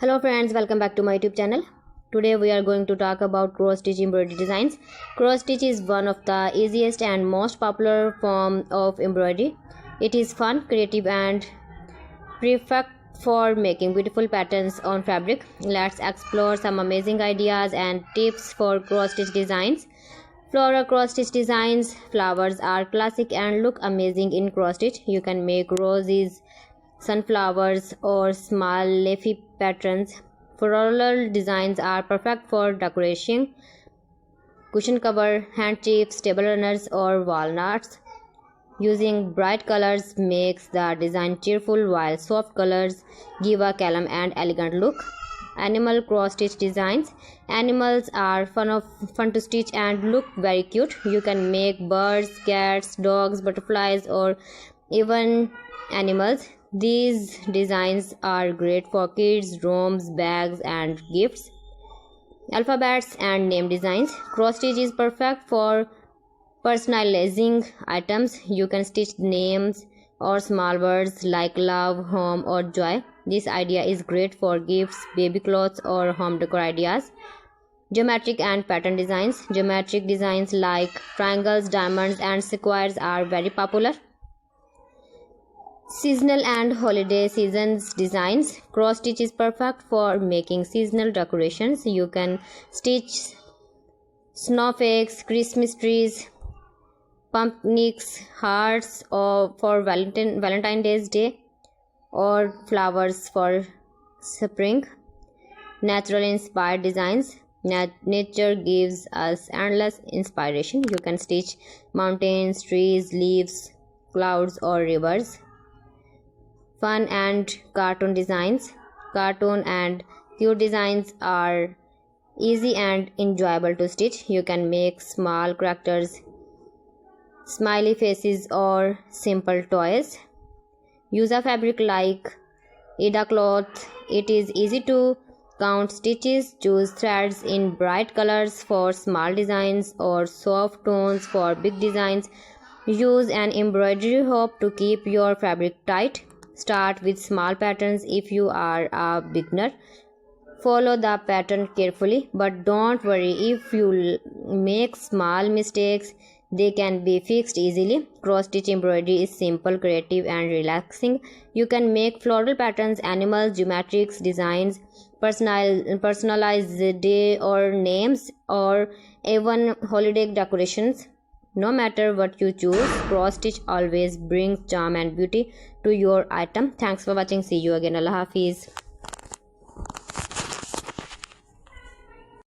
Hello friends, welcome back to my YouTube channel. Today we are going to talk about cross stitch embroidery designs. Cross stitch is one of the easiest and most popular form of embroidery. It is fun, creative and perfect for making beautiful patterns on fabric. Let's explore some amazing ideas and tips for cross stitch designs. Floral cross stitch designs. Flowers are classic and look amazing in cross stitch. You can make roses, sunflowers or small leafy patterns. Floral designs are perfect for decoration, cushion cover, handkerchiefs, table runners or walnuts. Using bright colors makes the design cheerful, while soft colors give a calm and elegant look. Animal cross stitch designs. Animals are fun to stitch and look very cute. You can make birds, cats, dogs, butterflies or even animals. These designs are great for kids, rooms, bags and gifts. Alphabets and name designs. Cross stitch is perfect for personalizing items. You can stitch names or small words like love, home or joy. This idea is great for gifts, baby clothes or home decor ideas. Geometric and pattern designs. Geometric designs like triangles, diamonds and squares are very popular. Seasonal and holiday seasons designs. Cross stitch is perfect for making seasonal decorations. You can stitch snowflakes, Christmas trees, pumpkins, hearts or for Valentine's Day, or flowers for spring. Natural inspired designs. Nature gives us endless inspiration. You can stitch mountains, trees, leaves, clouds or rivers. Fun and cartoon designs. Cartoon and cute designs are easy and enjoyable to stitch. You can make small characters, smiley faces or simple toys. Use a fabric like Ida cloth. It is easy to count stitches. Choose threads in bright colors for small designs or soft tones for big designs. Use an embroidery hook to keep your fabric tight. Start with small patterns if you are a beginner. Follow the pattern carefully, but don't worry if you make small mistakes. They can be fixed easily. Cross stitch embroidery is simple, creative and relaxing. You can make floral patterns, animals, geometrics designs, personalized day or names, or even holiday decorations. No matter what you choose, cross stitch always brings charm and beauty to your item. Thanks for watching. See you again. Allah Hafiz.